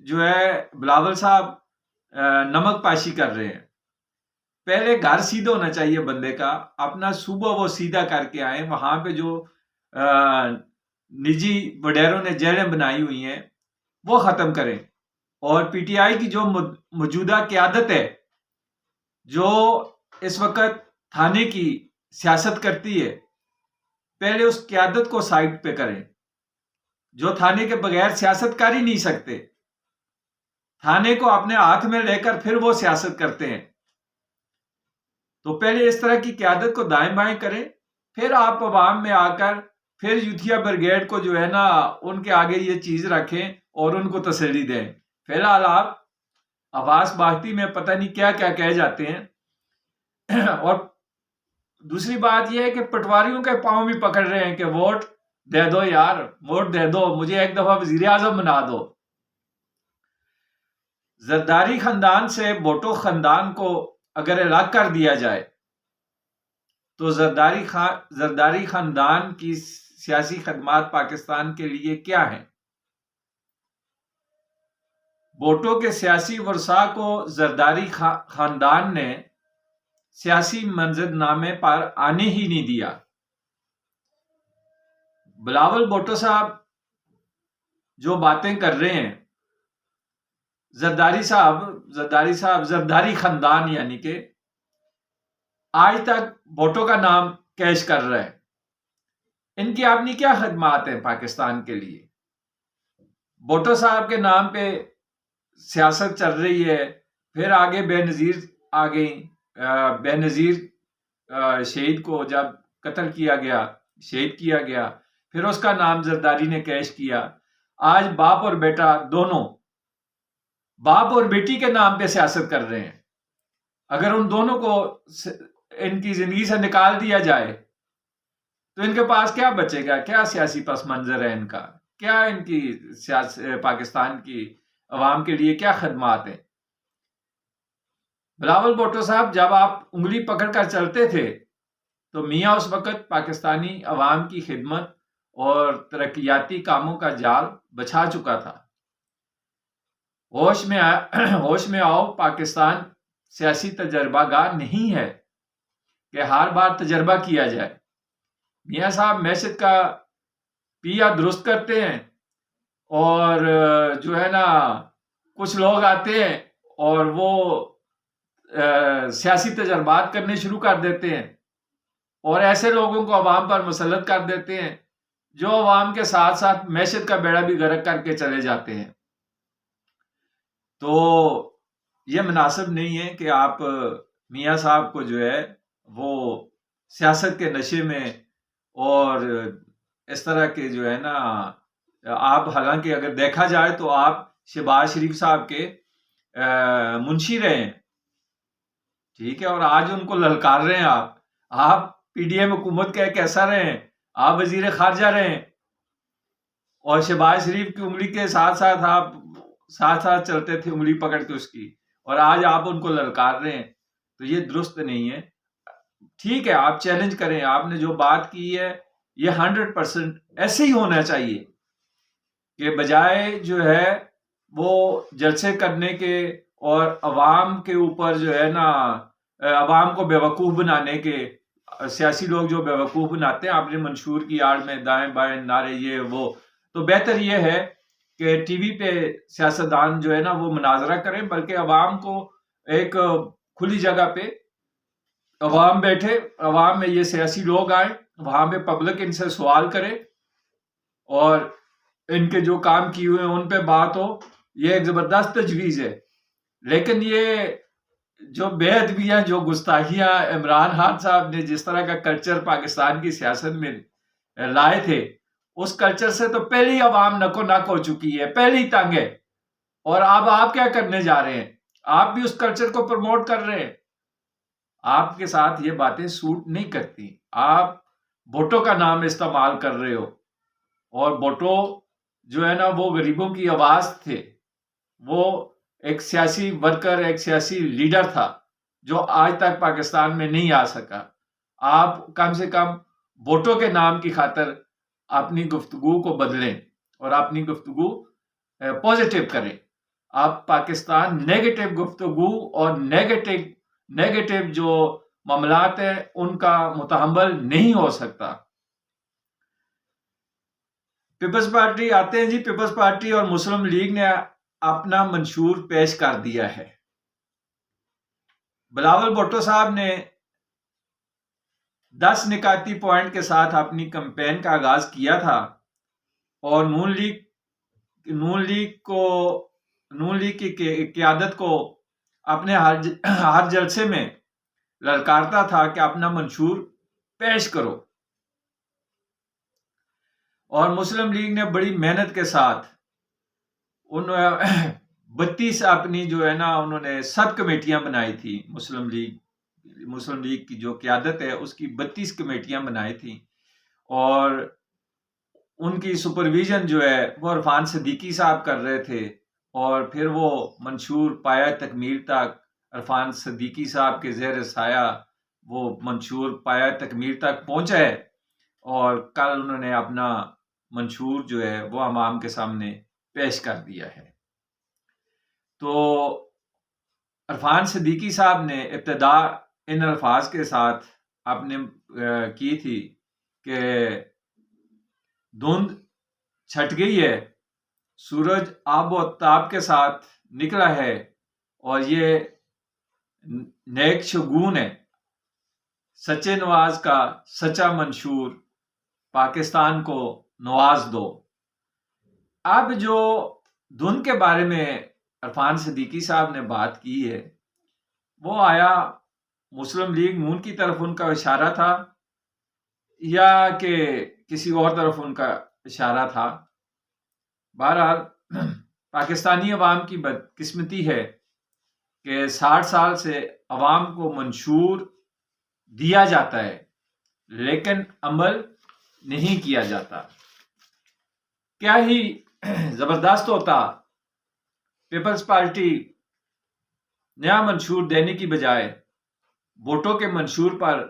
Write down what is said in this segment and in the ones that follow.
جو ہے بلاول صاحب نمک پاشی کر رہے ہیں. پہلے گھر سیدھا ہونا چاہیے بندے کا, اپنا صوبہ وہ سیدھا کر کے آئیں. وہاں پہ جو نجی وڈیروں نے جیلیں بنائی ہوئی ہیں وہ ختم کریں. اور پی ٹی آئی کی جو موجودہ قیادت ہے, جو اس وقت تھانے کی سیاست کرتی ہے, پہلے اس قیادت کو سائڈ پہ کریں. جو تھانے کے بغیر سیاست کر ہی نہیں سکتے, تھانے کو اپنے ہاتھ میں لے کر پھر وہ سیاست کرتے ہیں. تو پہلے اس طرح کی قیادت کو دائیں بائیں کریں, پھر آپ عوام میں آ کر پھر یوتھیا بریگیڈ کو جو ہے نا ان کے آگے یہ چیز رکھیں اور ان کو تسلی دیں. فی الحال آپ عباس باغتی میں پتہ نہیں کیا کیا کہہ جاتے ہیں. اور دوسری بات یہ ہے کہ پٹواریوں کے پاؤں بھی پکڑ رہے ہیں کہ ووٹ دے دو یار, ووٹ دے دو, مجھے ایک دفعہ وزیر اعظم بنا دو. زرداری خاندان سے بھٹو خاندان کو اگر الگ کر دیا جائے تو زرداری خاندان کی سیاسی خدمات پاکستان کے لیے کیا ہیں؟ بھٹو کے سیاسی ورثاء کو زرداری خاندان نے سیاسی منظر نامے پر آنے ہی نہیں دیا. بلاول بھٹو صاحب جو باتیں کر رہے ہیں, زرداری خاندان یعنی کہ آج تک بھٹو کا نام کیش کر رہا ہے. ان کی اپنی کیا خدمات ہیں پاکستان کے لیے؟ بھٹو صاحب کے نام پہ سیاست چل رہی ہے. پھر آگے بے نظیر آ گئی. بے نظیر شہید کو جب قتل کیا گیا, شہید کیا گیا, پھر اس کا نام زرداری نے کیش کیا. آج باپ اور بیٹا دونوں, باپ اور بیٹی کے نام پہ سیاست کر رہے ہیں. اگر ان دونوں کو ان کی زندگی سے نکال دیا جائے تو ان کے پاس کیا بچے گا؟ کیا سیاسی پس منظر ہے ان کا؟ کیا ان کی پاکستان کی عوام کے لیے کیا خدمات ہیں؟ بلاول بھٹو صاحب جب آپ انگلی پکڑ کر چلتے تھے تو میاں اس وقت پاکستانی عوام کی خدمت اور ترقیاتی کاموں کا جال بچھا چکا تھا. ہوش میں آؤ, پاکستان سیاسی تجربہ گاہ نہیں ہے کہ ہر بار تجربہ کیا جائے. میاں صاحب معیشت کا پیا درست کرتے ہیں اور جو ہے نا کچھ لوگ آتے ہیں اور وہ سیاسی تجربات کرنے شروع کر دیتے ہیں اور ایسے لوگوں کو عوام پر مسلط کر دیتے ہیں جو عوام کے ساتھ ساتھ معیشت کا بیڑا بھی غرق کر کے چلے جاتے ہیں. تو یہ مناسب نہیں ہے کہ آپ میاں صاحب کو جو ہے وہ سیاست کے نشے میں اور اس طرح کے جو ہے نا, آپ حالانکہ اگر دیکھا جائے تو آپ شہباز شریف صاحب کے منشی رہے ہیں, ٹھیک ہے, اور آج ان کو للکار رہے ہیں. آپ پی ڈی ایم حکومت کا ایک ایسا رہے ہیں, آپ وزیر خارجہ رہے ہیں اور شہباز شریف کی انگلی کے ساتھ ساتھ آپ ساتھ چلتے تھے انگلی پکڑ کے اس کی, اور آج آپ ان کو للکار رہے ہیں. تو یہ درست نہیں ہے. ٹھیک ہے, آپ چیلنج کریں, آپ نے جو بات کی ہے یہ 100% ایسے ہی ہونا چاہیے کہ بجائے جو ہے وہ جلسے کرنے کے اور عوام کے اوپر جو ہے نا عوام کو بیوقوف بنانے کے, سیاسی لوگ جو بیوقوف بناتے ہیں اپنے منشور کی آڑ میں دائیں بائیں نعرے یہ وہ, تو بہتر یہ ہے کہ ٹی وی پہ سیاستدان جو ہے نا وہ مناظرہ کریں, بلکہ عوام کو ایک کھلی جگہ پہ عوام بیٹھے, عوام میں یہ سیاسی لوگ آئیں, وہاں پہ پبلک ان سے سوال کرے اور ان کے جو کام کیے ہوئے ہیں ان پہ بات ہو. یہ ایک زبردست تجویز ہے. لیکن یہ جو بے ادبیاں, جو گستاخیاں عمران خان صاحب نے جس طرح کا کلچر پاکستان کی سیاست میں لائے تھے, اس کلچر سے تو پہلی عوام نکو نک ہو چکی ہے, پہلی تنگ ہے. اور اب آپ کیا کرنے جا رہے ہیں؟ آپ بھی اس کلچر کو پروموٹ کر رہے ہیں. آپ کے ساتھ یہ باتیں سوٹ نہیں کرتی. آپ بھٹو کا نام استعمال کر رہے ہو, اور بھٹو جو ہے نا وہ غریبوں کی آواز تھے, وہ ایک سیاسی ورکر, ایک سیاسی لیڈر تھا جو آج تک پاکستان میں نہیں آ سکا. آپ کم سے کم بھٹو کے نام کی خاطر اپنی گفتگو کو بدلیں اور اپنی گفتگو پازیٹیو کریں. اب پاکستان نیگیٹو گفتگو اور نیگیٹو جو معاملات ہیں ان کا متحمل نہیں ہو سکتا۔ پیپلز پارٹی آتے ہیں جی، پیپلز پارٹی اور مسلم لیگ نے اپنا منشور پیش کر دیا ہے۔ بلاول بھٹو صاحب نے 10 نکاتی پوائنٹ کے ساتھ اپنی کمپین کا آغاز کیا تھا، اور نون لیگ کی قیادت کو اپنے ہر جلسے میں للکارتا تھا کہ اپنا منشور پیش کرو، اور مسلم لیگ نے بڑی محنت کے ساتھ 32 اپنی جو ہے نا انہوں نے سب کمیٹیاں بنائی تھی۔ مسلم لیگ کی جو قیادت ہے اس کی 32 کمیٹیاں بنائی تھیں، اور ان کی سپرویژن جو ہے وہ عرفان صدیقی صاحب کر رہے تھے، اور پھر وہ منشور پایا تکمیل تک عرفان صدیقی صاحب کے زیر سایہ وہ منشور پایا تکمیل تک پہنچا ہے، اور کل انہوں نے اپنا منشور جو ہے وہ عوام کے سامنے پیش کر دیا ہے۔ تو عرفان صدیقی صاحب نے ابتدا ان الفاظ کے ساتھ آپ نے کی تھی کہ دھند چھٹ گئی ہے، سورج آب و تاب کے ساتھ نکلا ہے، اور یہ نیک شگون ہے، سچے نواز کا سچا منشور پاکستان کو نواز دو۔ اب جو دھند کے بارے میں عرفان صدیقی صاحب نے بات کی ہے، وہ آیا مسلم لیگ نون کی طرف ان کا اشارہ تھا یا کہ کسی اور طرف ان کا اشارہ تھا؟ بہرحال پاکستانی عوام کی بدقسمتی ہے کہ 60 سال سے عوام کو منشور دیا جاتا ہے لیکن عمل نہیں کیا جاتا۔ کیا ہی زبردست ہوتا پیپلز پارٹی نیا منشور دینے کی بجائے ووٹوں کے منشور پر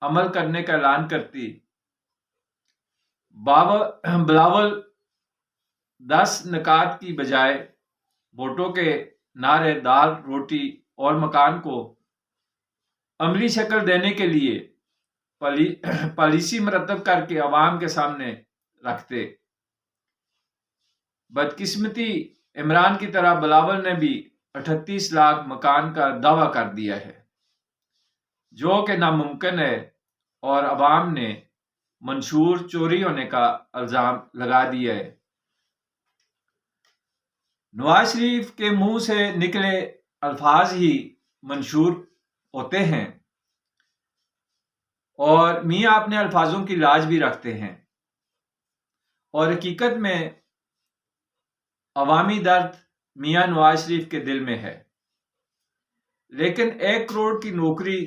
عمل کرنے کا اعلان کرتی۔ بلاول 10 نکات کی بجائے ووٹوں کے نعرے دال روٹی اور مکان کو عملی شکل دینے کے لیے پالیسی مرتب کر کے عوام کے سامنے رکھتے۔ بدقسمتی عمران کی طرح بلاول نے بھی 38 لاکھ مکان کا دعویٰ کر دیا ہے، جو کہ ناممکن ہے، اور عوام نے منشور چوری ہونے کا الزام لگا دیا ہے۔ نواز شریف کے منہ سے نکلے الفاظ ہی منشور ہوتے ہیں، اور میاں اپنے الفاظوں کی لاج بھی رکھتے ہیں، اور حقیقت میں عوامی درد میاں نواز شریف کے دل میں ہے۔ لیکن 1 کروڑ کی نوکری،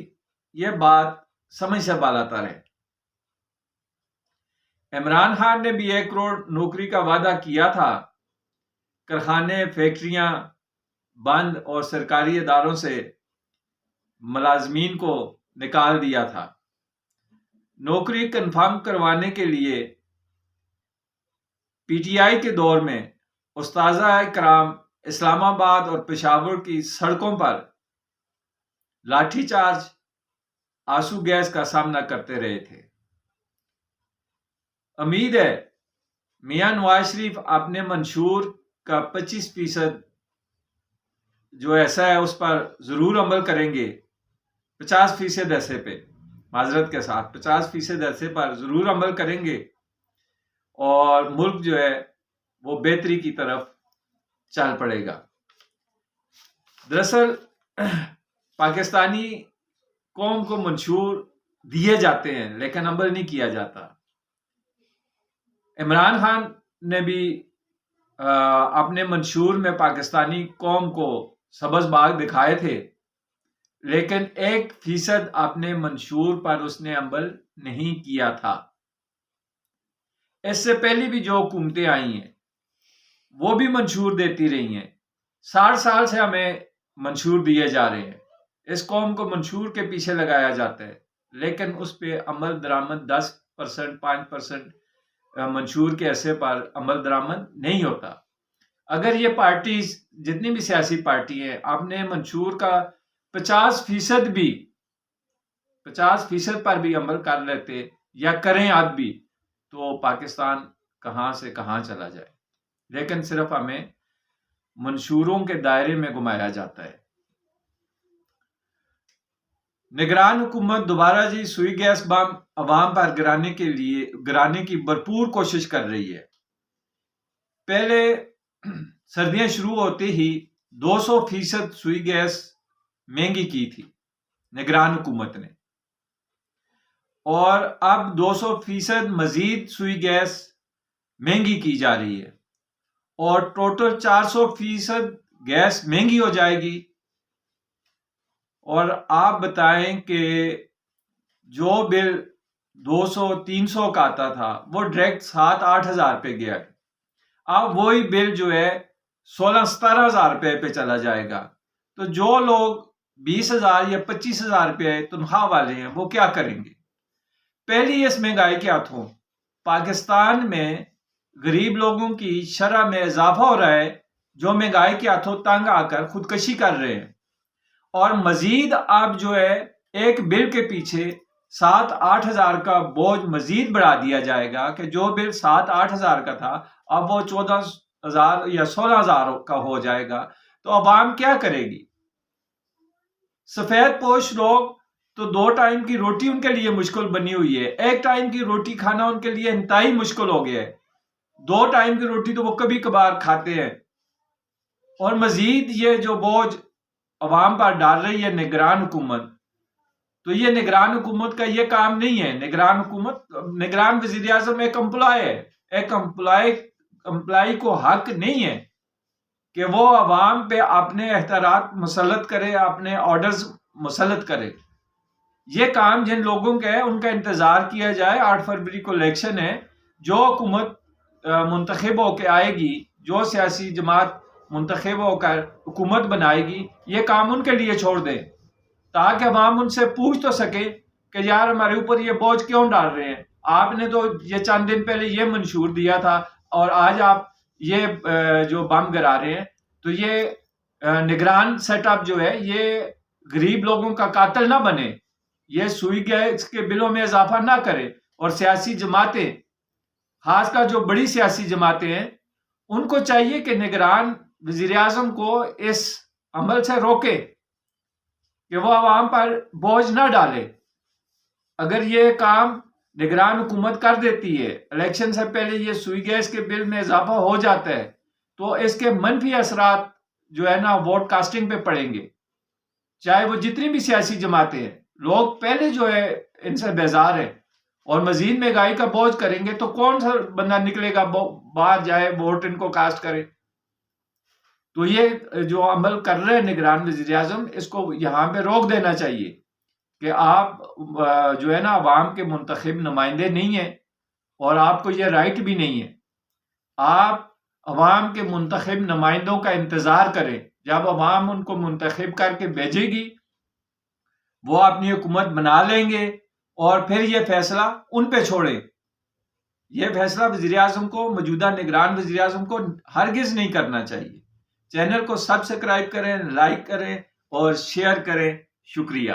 یہ بات سمجھ سے بالاتر ہے۔ عمران خان نے بھی 1 کروڑ نوکری کا وعدہ کیا تھا، کارخانے فیکٹریاں بند اور سرکاری اداروں سے ملازمین کو نکال دیا تھا۔ نوکری کنفرم کروانے کے لیے پی ٹی آئی کے دور میں استاذہ کرام اسلام آباد اور پشاور کی سڑکوں پر لاٹھی چارج، آنسو گیس کا سامنا کرتے رہے تھے۔ امید ہے میاں نواز شریف اپنے منشور کا 25% جو ایسا ہے اس پر ضرور عمل کریں گے۔ 50% ایسے پہ، معذرت کے ساتھ 50% ایسے پر ضرور عمل کریں گے، اور ملک جو ہے وہ بہتری کی طرف چل پڑے گا۔ دراصل پاکستانی قوم کو منشور دیے جاتے ہیں لیکن عمل نہیں کیا جاتا۔ عمران خان نے بھی اپنے منشور میں پاکستانی قوم کو سبز باغ دکھائے تھے، لیکن 1% اپنے منشور پر اس نے عمل نہیں کیا تھا۔ اس سے پہلے بھی جو حکومتیں آئی ہیں وہ بھی منشور دیتی رہی ہیں۔ 60 سال سے ہمیں منشور دیے جا رہے ہیں، اس قوم کو منشور کے پیچھے لگایا جاتا ہے، لیکن اس پہ عمل درآمد 10%، 5% منشور کے حصے پر عمل درآمد نہیں ہوتا۔ اگر یہ پارٹیز جتنی بھی سیاسی پارٹی ہیں اپنے منشور کا 50% بھی 50% پر بھی عمل کر لیتے یا کریں اب بھی، تو پاکستان کہاں سے کہاں چلا جائے، لیکن صرف ہمیں منشوروں کے دائرے میں گھمایا جاتا ہے۔ نگران حکومت دوبارہ جی سوئی گیس بم عوام پر گرانے کی بھرپور کوشش کر رہی ہے۔ پہلے سردیاں شروع ہوتے ہی 200% سوئی گیس مہنگی کی تھی نگران حکومت نے، اور اب 200% مزید سوئی گیس مہنگی کی جا رہی ہے، اور ٹوٹل 400% گیس مہنگی ہو جائے گی۔ اور آپ بتائیں کہ جو بل 200-300 کا آتا تھا وہ ڈائریکٹ 7-8 ہزار پہ گیا، اب وہی بل جو ہے 16-17 ہزار روپے پہ چلا جائے گا۔ تو جو لوگ 20,000 یا 25,000 روپے تنخواہ والے ہیں وہ کیا کریں گے؟ پہلی اس مہنگائی کے ہاتھوں پاکستان میں غریب لوگوں کی شرح میں اضافہ ہو رہا ہے، جو مہنگائی کے ہاتھوں تنگ آ کر خودکشی کر رہے ہیں، اور مزید اب جو ہے ایک بل کے پیچھے 7-8 ہزار کا بوجھ مزید بڑھا دیا جائے گا، کہ جو بل 7-8 ہزار کا تھا اب وہ 14,000 یا 16,000 کا ہو جائے گا۔ تو عوام کیا کرے گی؟ سفید پوش لوگ تو 2 ٹائم کی روٹی ان کے لیے مشکل بنی ہوئی ہے، 1 ٹائم کی روٹی کھانا ان کے لیے انتہائی مشکل ہو گیا ہے، 2 ٹائم کی روٹی تو وہ کبھی کبھار کھاتے ہیں، اور مزید یہ جو بوجھ عوام پر ڈال رہی ہے نگران حکومت، تو یہ نگران حکومت کا یہ کام نہیں ہے۔ نگران وزیر اعظم ایک امپلائی ہے، ایک امپلائی کو حق نہیں ہے کہ وہ عوام پہ اپنے اختیارات مسلط کرے، اپنے آرڈرز مسلط کرے۔ یہ کام جن لوگوں کا ہے ان کا انتظار کیا جائے۔ 8 فروری کو الیکشن ہے، جو حکومت منتخب ہو کے آئے گی، جو سیاسی جماعت منتخب ہو کر حکومت بنائے گی، یہ کام ان کے لیے چھوڑ دیں، تاکہ عوام ان سے پوچھ تو سکے کہ یار ہمارے اوپر یہ بوجھ کیوں ڈال رہے ہیں؟ آپ نے تو یہ چند دن پہلے یہ منشور دیا تھا، اور آج آپ یہ جو بم گرا رہے ہیں۔ تو یہ نگران سیٹ اپ جو ہے یہ غریب لوگوں کا قاتل نہ بنے، یہ سوئی گیس کے بلوں میں اضافہ نہ کرے، اور سیاسی جماعتیں، خاص کر جو بڑی سیاسی جماعتیں ہیں، ان کو چاہیے کہ نگران وزیر اعظم کو اس عمل سے روکے کہ وہ عوام پر بوجھ نہ ڈالے۔ اگر یہ کام نگران حکومت کر دیتی ہے، الیکشن سے پہلے یہ سوئی گیس کے بل میں اضافہ ہو جاتا ہے، تو اس کے منفی اثرات جو ہے نا ووٹ کاسٹنگ پہ پڑیں گے، چاہے وہ جتنی بھی سیاسی جماعتیں ہیں۔ لوگ پہلے جو ہے ان سے بیزار ہیں، اور مزید مہنگائی کا بوجھ کریں گے تو کون سا بندہ نکلے گا باہر جائے ووٹ ان کو کاسٹ کرے؟ تو یہ جو عمل کر رہے ہیں نگران وزیر اعظم، اس کو یہاں پہ روک دینا چاہیے کہ آپ جو ہے نا عوام کے منتخب نمائندے نہیں ہیں، اور آپ کو یہ رائٹ بھی نہیں ہے۔ آپ عوام کے منتخب نمائندوں کا انتظار کریں، جب عوام ان کو منتخب کر کے بھیجے گی وہ اپنی حکومت بنا لیں گے، اور پھر یہ فیصلہ ان پہ چھوڑیں۔ یہ فیصلہ وزیر اعظم کو، موجودہ نگران وزیر اعظم کو ہرگز نہیں کرنا چاہیے۔ چینل کو سبسکرائب کریں، لائک کریں اور شیئر کریں۔ شکریہ۔